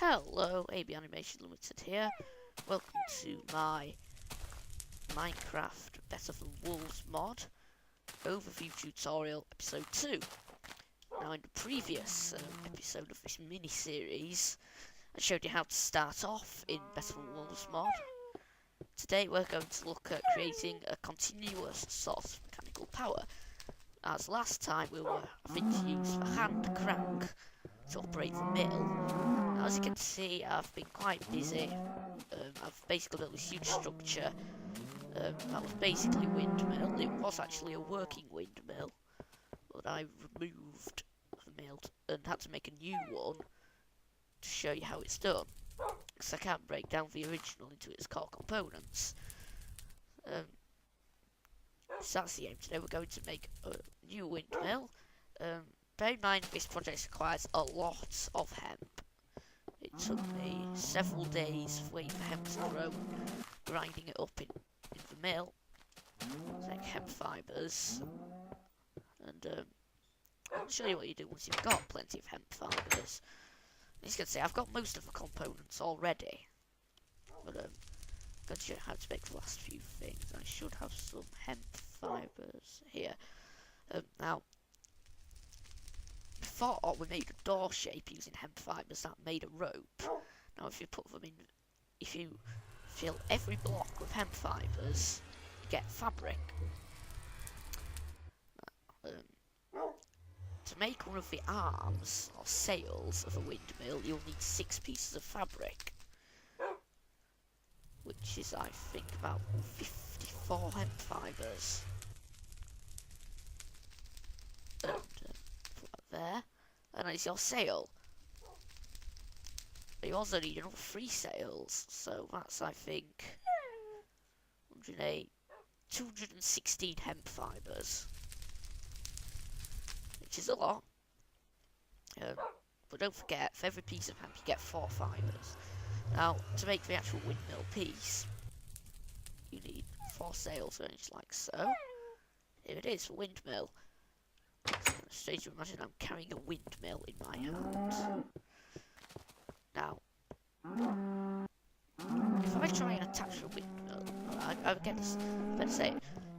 Hello, AB Animation Limited here. Welcome to my Minecraft Better Than Wolves mod overview tutorial episode 2. Now in the previous episode of this mini-series, I showed you how to start off in Better Than Wolves mod. Today we're going to look at creating a continuous source of mechanical power. As last time we were having to use the hand crank to operate the mill. Now, as you can see, I've been quite busy. I've basically built this huge structure that was basically a windmill. It was actually a working windmill, but I removed the mill and had to make a new one to show you how it's done, because I can't break down the original into its core components. So that's the aim. Today we're going to make a new windmill. Bear in mind this project requires a lot of hemp. It took me several days for waiting for hemp to grow, grinding it up in the mill, like hemp fibres, and I'll show you what you do once you've got plenty of hemp fibres. As you can see, I've got most of the components already, but I'm going to show you how to make the last few things. I should have some hemp fibres here. Now, before we made a door shape using hemp fibres that made a rope. Now if you put them in, if you fill every block with hemp fibres, you get fabric. To make one of the arms or sails of a windmill, you'll need 6 pieces of fabric, which is, I think, about 54 hemp fibres. There, and it's your sail. But you also need another 3 sails, so that's, I think, 108, 216 hemp fibres, which is a lot. But don't forget, for every piece of hemp you get 4 fibres. Now, to make the actual windmill piece, you need 4 sails, just like so. Here it is, the windmill. It's strange to imagine I'm carrying a windmill in my hand. Now, if I try and attach a windmill, I better say,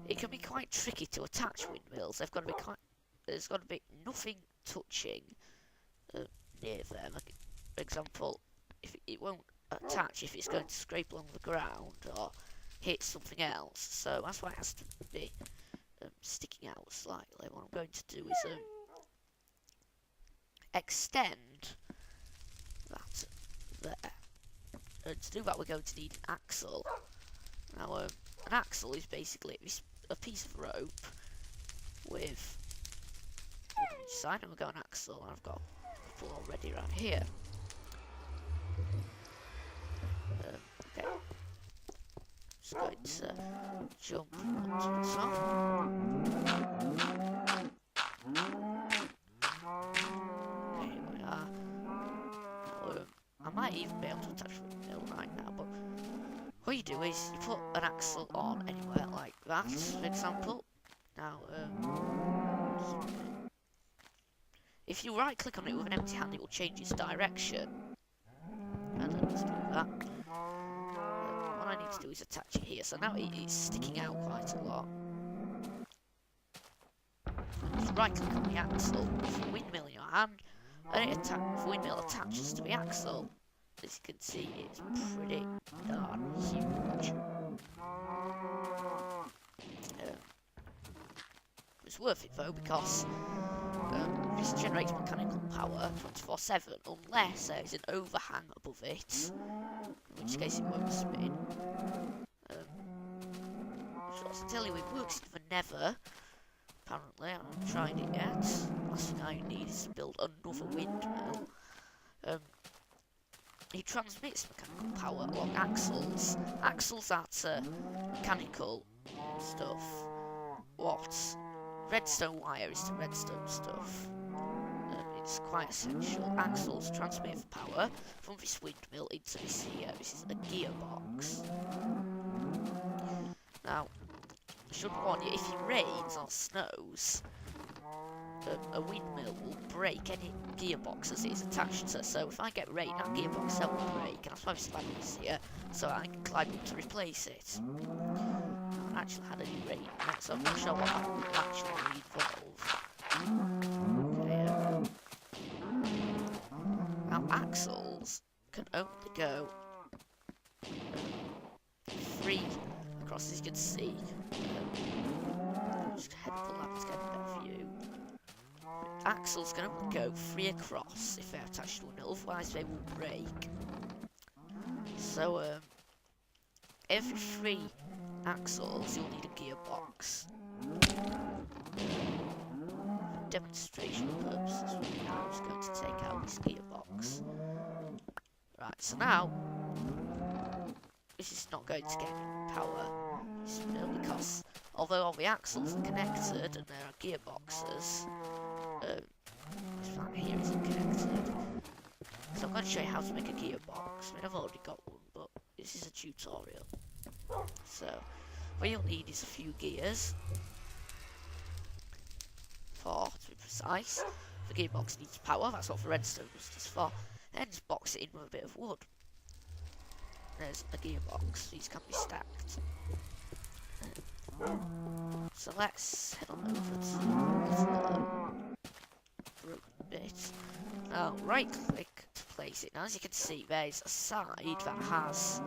it can be quite tricky to attach windmills. There's got to be nothing touching near them. Like, for example, if it won't attach if it's going to scrape along the ground or hit something else. So that's why it has to be sticking out slightly. What I'm going to do is extend that there. And to do that, we're going to need an axle. Now, an axle is basically a piece of rope with each side, and we've got an axle, and I've got a couple already around here. Okay. Just going to jump up to the top. Here we are. Now, I might even be able to attach the mill right now, but what you do is you put an axle on anywhere like that, for example. Now, if you right click on it with an empty hand, it will change its direction. And let's do that. What I need to do is attach it here. So now it's sticking out quite a lot. Just right click on the axle with the windmill in your hand, and the windmill attaches to the axle. As you can see, it's pretty darn huge. It's worth it though, because this generates mechanical power 24/7, unless there's an overhang above it, in which case it won't spin. So to tell you, it works in the Nether. Apparently, I haven't tried it yet. Last thing I need is to build another windmill. It transmits mechanical power along axles. Axles are mechanical stuff. What redstone wire is to redstone stuff. It's quite essential. Axles transmit power from this windmill into this here. This is a gearbox. Now, I should warn you, if it rains or snows, a windmill will break any gearboxes it is attached to. So if I get rain, that gearbox that will break, and that's why I've slapped here, so I can climb up to replace it. I haven't actually had any rain yet, so I'm not sure what that will actually involve. Okay, now axles can only go 3 across, as you can see. Just head pull that to get a better view. Axles can only go 3 across if they're attached to a mill, otherwise they will break. So every 3 axles you'll need a gearbox. For demonstration purposes, I'm just going to take out this gearbox. Right, so now this is not going to get any power, this mill, because although all the axles are connected and there are gearboxes, this fan here isn't connected. So I'm going to show you how to make a gearbox. I mean, I've already got one, but this is a tutorial. So what you'll need is a few gears, 4 to be precise. The gearbox needs power, that's what the redstone is for. Then just box it in with a bit of wood. There's a gearbox, these can be stacked. So let's head on over to this broken bit. Now right click to place it. Now as you can see, there's a side that has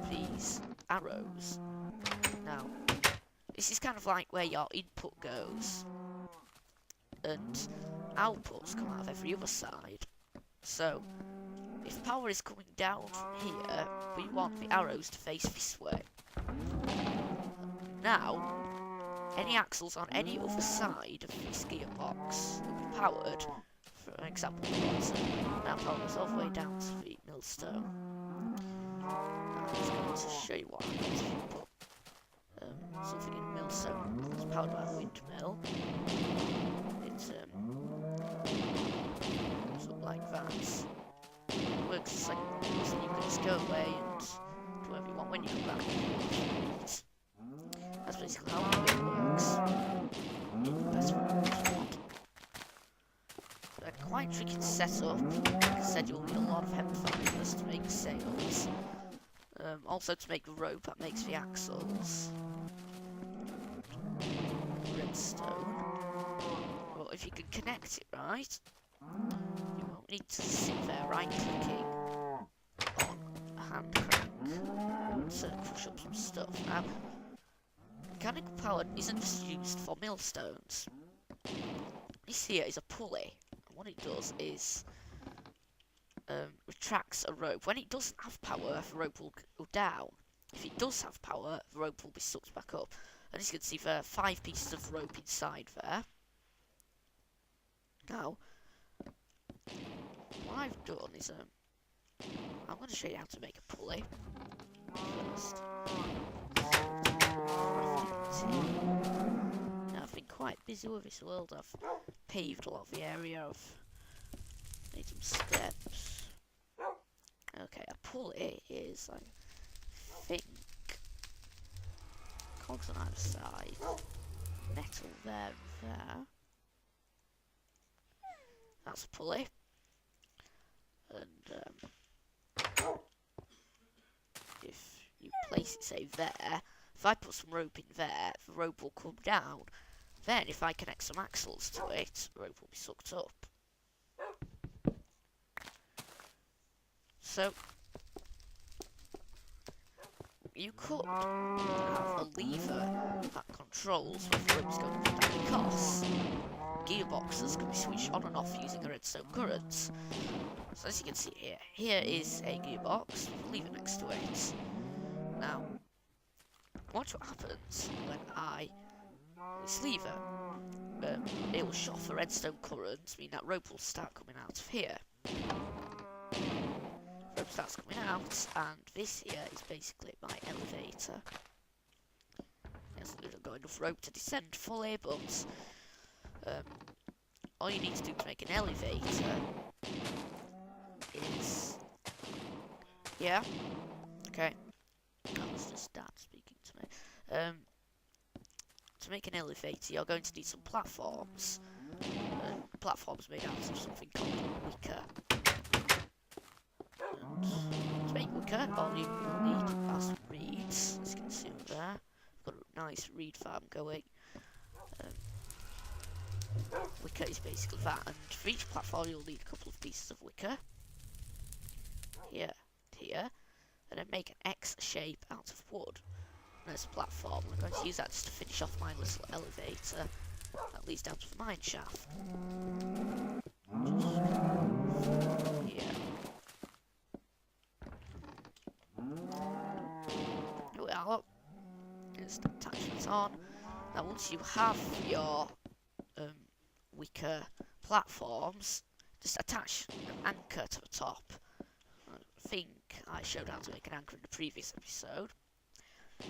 these arrows. Now this is kind of like where your input goes, and outputs come out of every other side. So if power is coming down from here, we want the arrows to face this way. Now, any axles on any other side of this gearbox will be powered. For example, now power goes all the way down to the millstone. Now I'm just going to show you what happens if you put something in a millstone. It's powered by a windmill. It's something like that. It works just like this, and you can just go away and do whatever you want when you come back. That's basically how it works in the best mod. They're quite tricky to set up. Like I said, you'll need a lot of hemp fibers to make sails. Also to make the rope that makes the axles. Redstone. Well, if you can connect it right, you won't need to sit there right-clicking on a hand crank to push up some stuff. Now, mechanical power isn't just used for millstones. This here is a pulley, and what it does is retracts a rope. When it doesn't have power, the rope will go down. If it does have power, the rope will be sucked back up. And as you can see, there are 5 pieces of rope inside there. Now, what I've done is I'm going to show you how to make a pulley first. Now, I've been quite busy with this world. I've paved a lot of the area. I've made some steps. Okay, a pulley is, I think, cogs on either side, metal there and there. That's a pulley. And if you place it, say, there, if I put some rope in there, the rope will come down. Then, if I connect some axles to it, the rope will be sucked up. So, you could have a lever that controls whether the rope's going to down, because gearboxes can be switched on and off using a redstone current. So as you can see here, here is a gearbox with a lever next to it. Now, watch what happens when I this lever. It will shut off the redstone current, meaning that rope will start coming out of here. Rope starts coming out, and this here is basically my elevator. Yes, we haven't got enough rope to descend fully, but all you need to do to make an elevator is, yeah, okay, that was just Dad speaking to me. To make an elevator, you're going to need some platforms. The platform's made out of something called wicker. And to make wicker, all you will need as reeds, as you can see over there. I've got a nice reed farm going. Wicker is basically that, and for each platform you'll need a couple of pieces of wicker. Here, here, and then make an X shape out of wood. And there's a platform. I'm going to use that just to finish off my little elevator that leads down to the mine shaft. Just here. Here we are. Just attachments on. Now once you have your wicker platforms, just attach an anchor to the top. I think I showed how to make an anchor in the previous episode.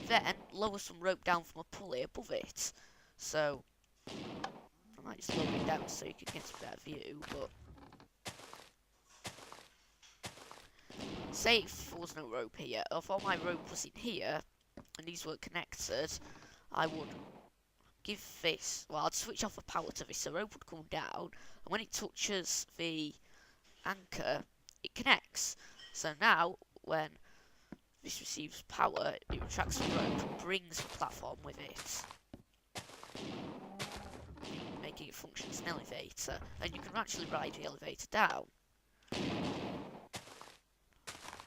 Then lower some rope down from a pulley above it. So I might just lower it down so you can get a better view, but say if there was no rope here, or if all my rope was in here and these weren't connected, I would give this, well, I'd switch off the power to this, the rope would come down, and when it touches the anchor, it connects. So now, when this receives power, it retracts the rope and brings the platform with it, making it function as an elevator, and you can actually ride the elevator down.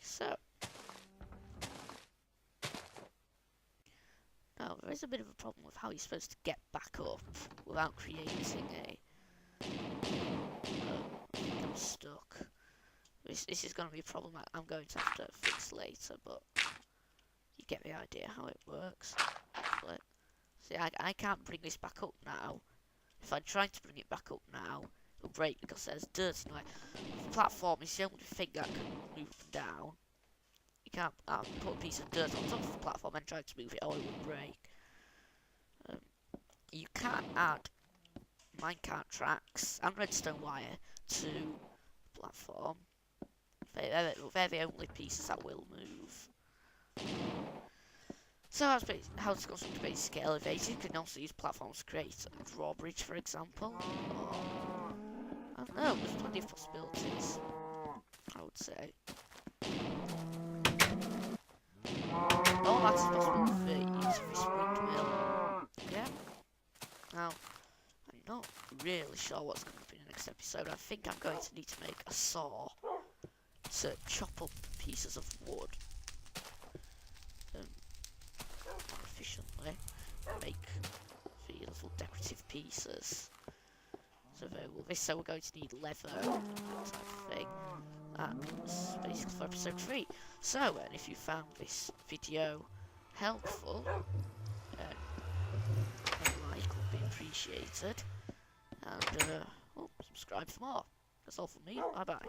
So, now there is a bit of a problem with how you're supposed to get back up without creating a... I'm stuck. This is going to be a problem I'm going to have to fix later, but you get the idea how it works. But, see, I can't bring this back up now. If I try to bring it back up now, it'll break because there's dirt in it. The platform is the only thing that can move up and down. You can't put a piece of dirt on top of the platform and try to move it or it will break. You can add minecart tracks and redstone wire to the platform. They're the only pieces that will move. So that's how to construct a basic elevator. You can also use platforms to create a drawbridge, for example. Or, I don't know, there's plenty of possibilities, I would say. All that is possible for use of this windmill. Yeah. Now, I'm not really sure what's coming up in the next episode. I think I'm going to need to make a saw to chop up pieces of wood more efficiently, make the little decorative pieces. So we're going to need leather type of thing. That's basically for episode 3. So, if you found this video helpful, a like would be appreciated, and subscribe for more. That's all from me. Bye bye.